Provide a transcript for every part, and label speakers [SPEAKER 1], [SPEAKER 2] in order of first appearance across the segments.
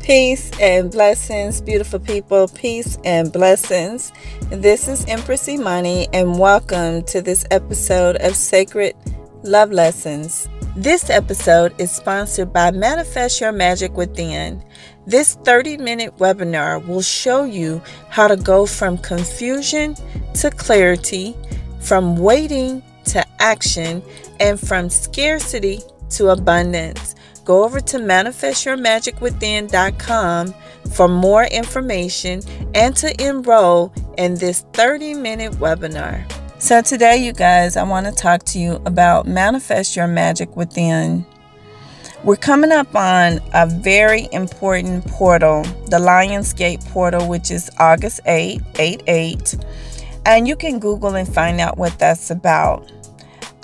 [SPEAKER 1] Peace and blessings, beautiful people. Peace and blessings. This is Empress Imani, and welcome to this episode of Sacred Love Lessons. This episode is sponsored by Manifest Your Magic Within. This 30-minute webinar will show you how to go from confusion to clarity, from waiting to action, and from scarcity to abundance. Go over to manifestyourmagicwithin.com for more information and to enroll in this 30-minute webinar. So today, you guys, I want to talk to you about Manifest Your Magic Within. We're coming up on a very important portal, the Lionsgate portal, which is August 8. And you can Google and find out what that's about.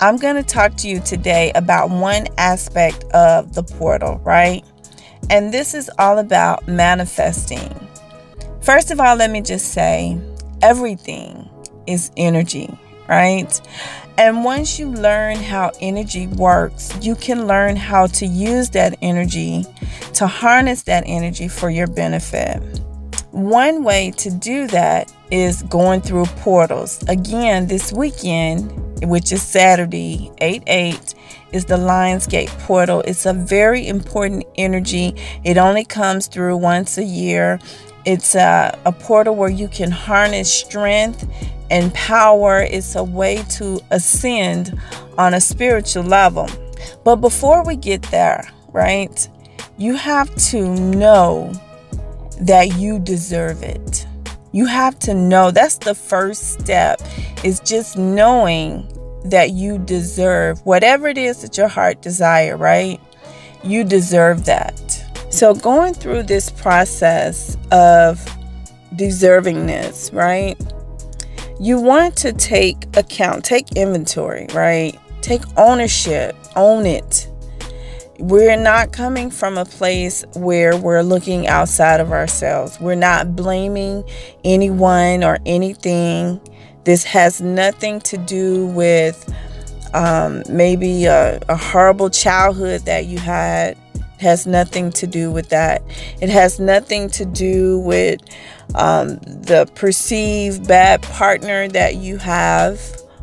[SPEAKER 1] I'm going to talk to you today about one aspect of the portal, right? And this is all about manifesting. First of all, let me just say, everything is energy, right? And once you learn how energy works, you can learn how to use that energy, to harness that energy for your benefit. One way to do that is going through portals. Again, this weekend, which is Saturday, 8/8, is the Lionsgate portal. It's a very important energy. It only comes through once a year. It's a portal where you can harness strength and power. It's a way to ascend on a spiritual level. But before we get there, right, you have to know that you deserve it. You have to know. That's the first step, is just knowing that you deserve whatever it is that your heart desire, right? You deserve that. So going through this process of deservingness, right? You want to take account, take inventory, right? Take ownership, own it. We're not coming from a place where we're looking outside of ourselves. We're not blaming anyone or anything. This has nothing to do with maybe a horrible childhood that you had. It has nothing to do with that. It has nothing to do with the perceived bad partner that you have,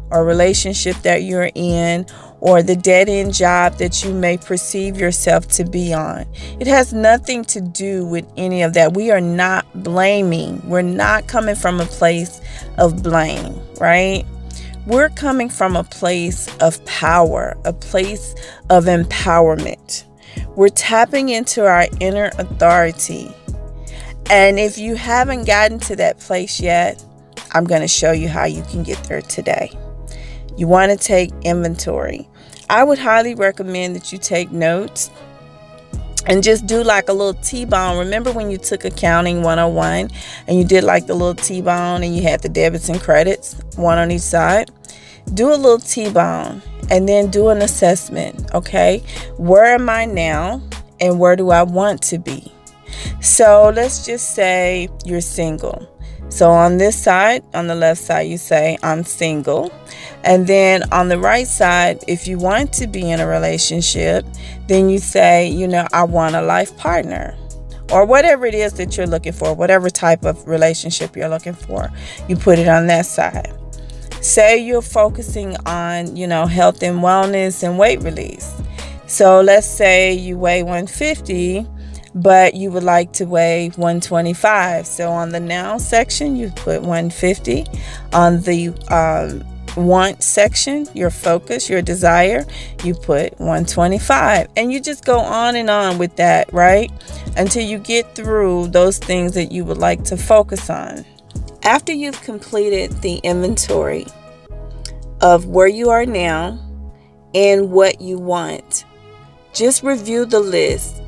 [SPEAKER 1] or relationship that you're in, or the dead-end job that you may perceive yourself to be on. It has nothing to do with any of that. We are not blaming. We're not coming from a place of blame, right? We're coming from a place of power, a place of empowerment. We're tapping into our inner authority. And if you haven't gotten to that place yet, I'm going to show you how you can get there today. You want to take inventory. I would highly recommend that you take notes and just do like a little T-bone. Remember when you took accounting 101 and you did like the little T-bone and you had the debits and credits, one on each side? Do a little T-bone and then do an assessment, okay? Where am I now and where do I want to be? So let's just say you're single. So on this side, on the left side, you say, I'm single. And then on the right side, if you want to be in a relationship, then you say, I want a life partner. Or whatever it is that you're looking for, whatever type of relationship you're looking for, you put it on that side. Say you're focusing on, health and wellness and weight release. So let's say you weigh 150. But you would like to weigh 125. So on the now section, you put 150. On the want section, your focus, your desire, you put 125. And you just go on and on with that, right? Until you get through those things that you would like to focus on. After you've completed the inventory of where you are now and what you want, just review the list.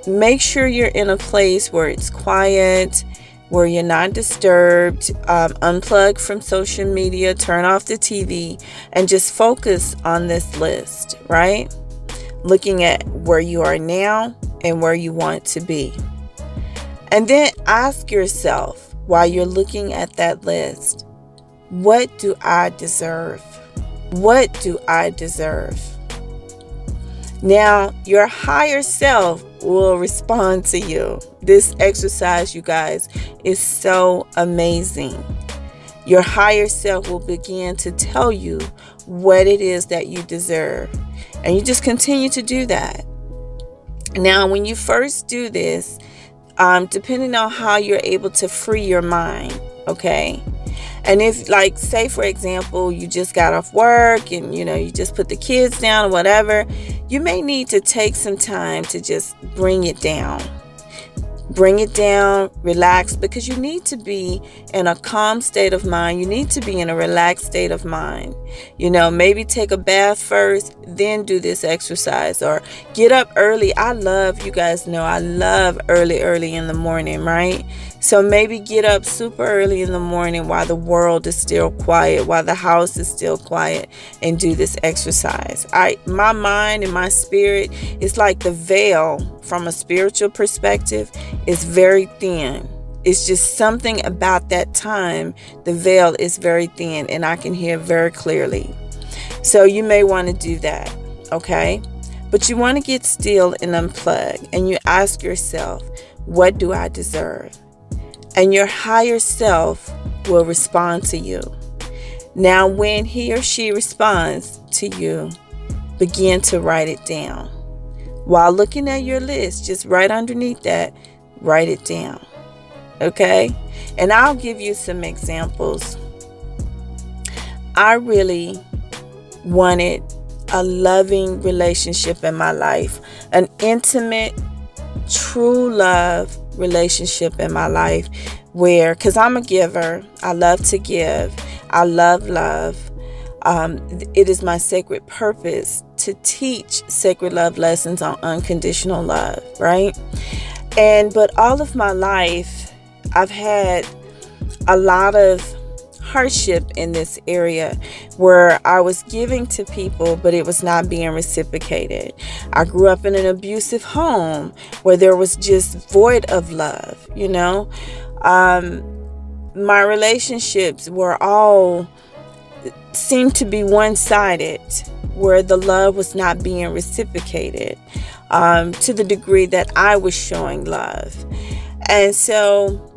[SPEAKER 1] Make sure you're in a place where it's quiet, where you're not disturbed. Unplug from social media, turn off the TV, and just focus on this list, right? Looking at where you are now and where you want to be. And then ask yourself, while you're looking at that list, what do I deserve? What do I deserve? Now, your higher self will respond to you. This exercise, you guys, is so amazing. Your higher self will begin to tell you what it is that you deserve. And you just continue to do that. Now, when you first do this, depending on how you're able to free your mind, okay? And if, like, say, for example, you just got off work and, you just put the kids down or whatever, you may need to take some time to just bring it down. Bring it down, relax, because you need to be in a calm state of mind. You need to be in a relaxed state of mind. Maybe take a bath first, then do this exercise, or get up early. You guys know I love early in the morning, right? So maybe get up super early in the morning while the world is still quiet, while the house is still quiet, and do this exercise. My mind and my spirit, it's like the veil from a spiritual perspective is very thin. It's just something about that time. The veil is very thin and I can hear very clearly. So you may want to do that, okay? But you want to get still and unplug, and you ask yourself, what do I deserve? And your higher self will respond to you. Now, when he or she responds to you, begin to write it down. While looking at your list, just right underneath that, write it down. Okay? And I'll give you some examples. I really wanted a loving relationship in my life, an intimate, true love relationship in my life because I'm a giver. I love to give. I love love. It is my sacred purpose to teach sacred love lessons on unconditional love, right? But all of my life, I've had a lot of hardship in this area where I was giving to people, but it was not being reciprocated. I grew up in an abusive home where there was just void of love, My relationships were all seemed to be one-sided, where the love was not being reciprocated to the degree that I was showing love. And so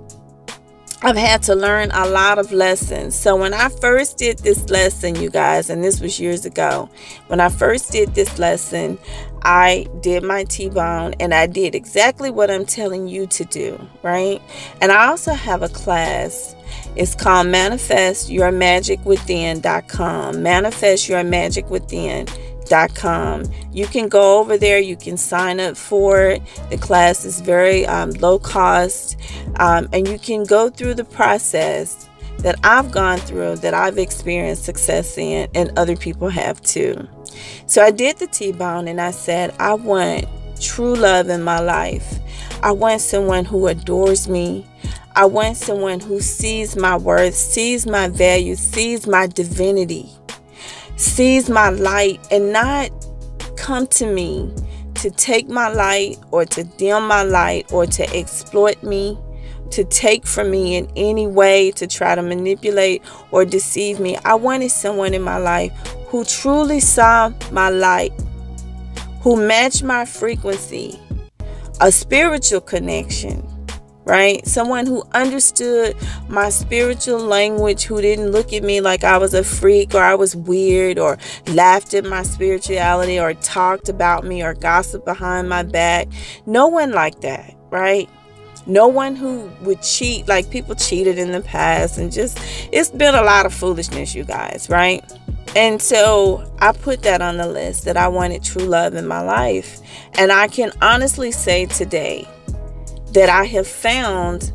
[SPEAKER 1] I've had to learn a lot of lessons. So when I first did this lesson, you guys, and this was years ago, when I first did this lesson, I did my T-bone and I did exactly what I'm telling you to do, right? And I also have a class. It's called manifestyourmagicwithin.com. manifestyourmagicwithin.com. You can go over there, you can sign up for it. The class is very low cost, and you can go through the process that I've gone through, that I've experienced success in, and other people have too. So I did the T-bone and I said, I want true love in my life. I want someone who adores me. I want someone who sees my worth, sees my value, sees my divinity, sees my light, and not come to me to take my light or to dim my light or to exploit me, to take from me in any way, to try to manipulate or deceive me. I wanted someone in my life who truly saw my light, who matched my frequency, a spiritual connection, right? Someone who understood my spiritual language, who didn't look at me like I was a freak or I was weird or laughed at my spirituality or talked about me or gossiped behind my back. No one like that, right? No one who would cheat like people cheated in the past, and just, it's been a lot of foolishness, you guys, right? And so I put that on the list, that I wanted true love in my life. And I can honestly say today that I have found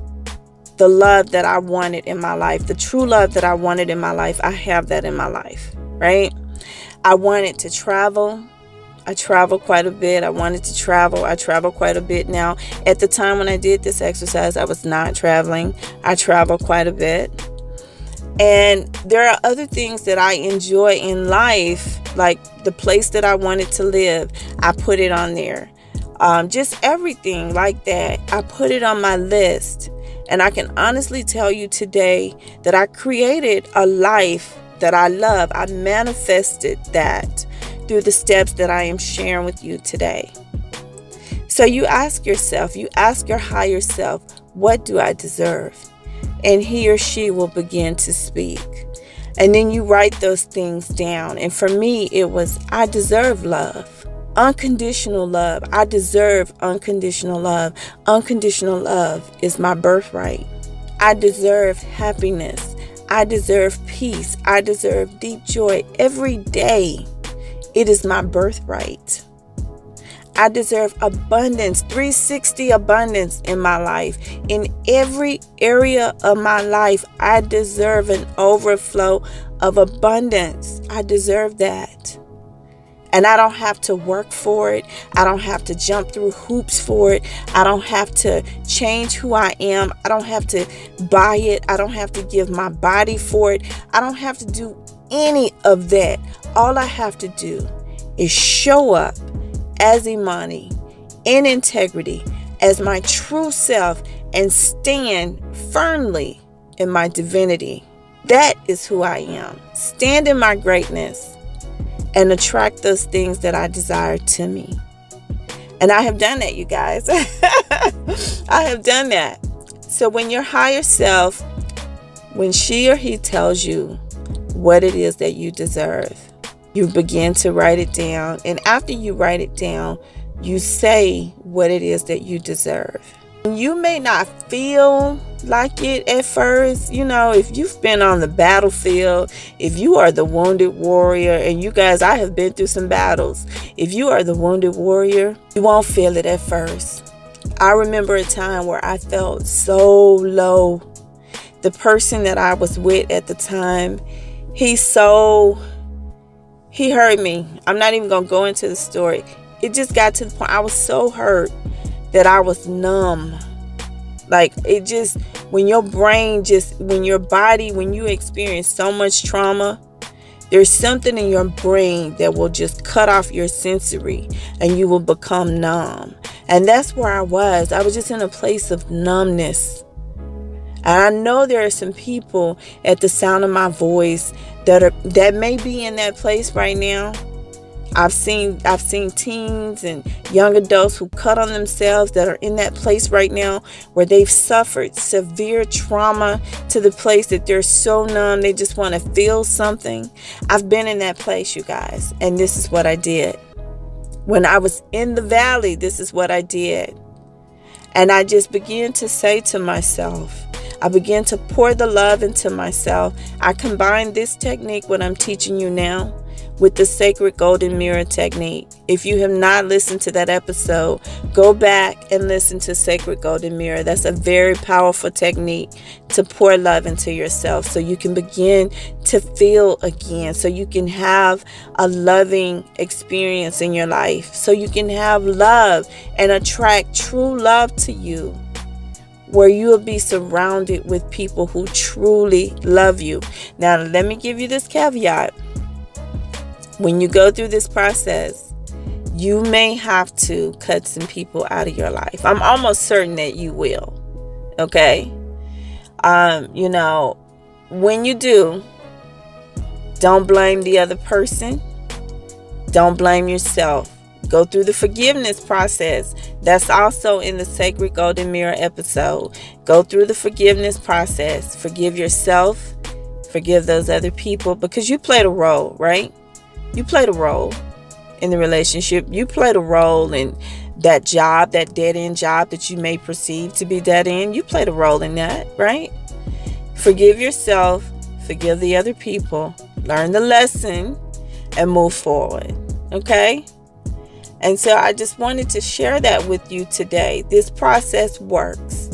[SPEAKER 1] the love that I wanted in my life, the true love that I wanted in my life. I have that in my life, right? I wanted to travel. I travel quite a bit. I wanted to travel. I travel quite a bit now. At the time when I did this exercise, I was not traveling. I travel quite a bit. And there are other things that I enjoy in life, like the place that I wanted to live. I put it on there. Just everything like that. I put it on my list. And I can honestly tell you today that I created a life that I love. I manifested that through the steps that I am sharing with you today. So you ask yourself, you ask your higher self, what do I deserve? And he or she will begin to speak. And then you write those things down. And for me, it was, I deserve love. Unconditional love. I deserve unconditional love. Unconditional love is my birthright. I deserve happiness. I deserve peace. I deserve deep joy every day. It is my birthright. I deserve abundance, 360 abundance in my life. In every area of my life, I deserve an overflow of abundance. I deserve that. And I don't have to work for it. I don't have to jump through hoops for it. I don't have to change who I am. I don't have to buy it. I don't have to give my body for it. I don't have to do any of that. All I have to do is show up as Imani, in integrity, as my true self, and stand firmly in my divinity. That is who I am. Stand in my greatness and attract those things that I desire to me. And I have done that, you guys. I have done that. So when your higher self, when she or he tells you what it is that you deserve, you begin to write it down. And after you write it down, you say what it is that you deserve. You may not feel like it at first. You know, if you've been on the battlefield, if you are the wounded warrior, and you guys, I have been through some battles. If you are the wounded warrior, you won't feel it at first. I remember a time where I felt so low. The person that I was with at the time, he hurt me. I'm not even going to go into the story. It just got to the point I was so hurt that I was numb. Like, it just, when your brain when your body, when you experience so much trauma, there's something in your brain that will just cut off your sensory and you will become numb. And that's where I was. I was just in a place of numbness. And I know there are some people at the sound of my voice that may be in that place right now. I've seen teens and young adults who cut on themselves that are in that place right now where they've suffered severe trauma to the place that they're so numb they just want to feel something. I've been in that place, you guys, and this is what I did. When I was in the valley, this is what I did. And I just began to say to myself, I began to pour the love into myself. I combined this technique, what I'm teaching you now, with the sacred golden mirror technique. If you have not listened to that episode, go back and listen to sacred golden mirror. That's a very powerful technique to pour love into yourself so you can begin to feel again, so you can have a loving experience in your life, so you can have love and attract true love to you, where you will be surrounded with people who truly love you. Now, let me give you this caveat. When you go through this process, you may have to cut some people out of your life. I'm almost certain that you will. Okay? When you do, don't blame the other person. Don't blame yourself. Go through the forgiveness process. That's also in the Sacred Golden Mirror episode. Go through the forgiveness process. Forgive yourself. Forgive those other people, because you played a role, right? You played a role in the relationship. You played a role in that job, that dead-end job that you may perceive to be dead-end. You played a role in that, right? Forgive yourself. Forgive the other people. Learn the lesson and move forward. Okay? And so I just wanted to share that with you today. This process works.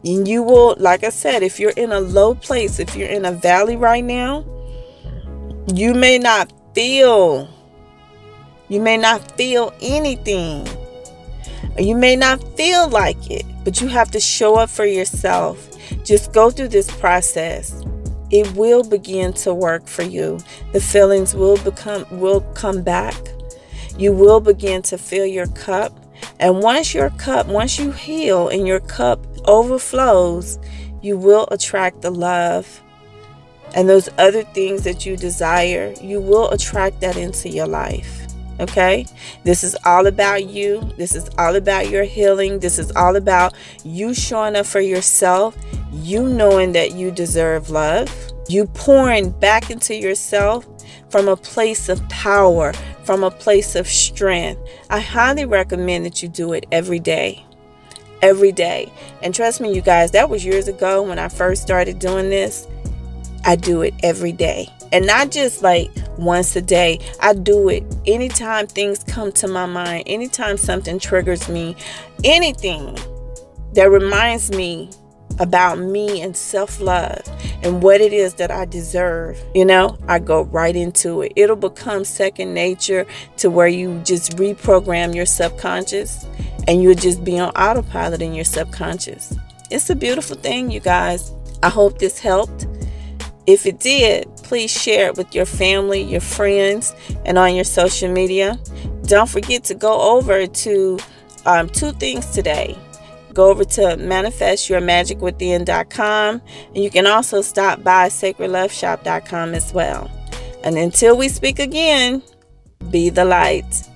[SPEAKER 1] And you will, like I said, if you're in a low place, if you're in a valley right now, you may not feel anything. You may not feel like it, but you have to show up for yourself. Just go through this process. It will begin to work for you. The feelings will come back. You will begin to fill your cup. And once you heal and your cup overflows, you will attract the love and those other things that you desire. You will attract that into your life. Okay, this is all about you. This is all about your healing. This is all about you showing up for yourself, you knowing that you deserve love, you pouring back into yourself from a place of power, from a place of strength. I highly recommend that you do it every day. Every day. And trust me, you guys, that was years ago when I first started doing this. I do it every day. And not just like once a day. I do it anytime things come to my mind, anytime something triggers me, anything that reminds me about me and self-love and what it is that I deserve. I go right into it. It'll become second nature to where you just reprogram your subconscious and you'll just be on autopilot in your subconscious. It's a beautiful thing, you guys. I hope this helped. If it did, please share it with your family, your friends, and on your social media. Don't forget to go over to 2 things today. Go over to manifestyourmagicwithin.com, and you can also stop by sacredloveshop.com as well. And until we speak again, be the light.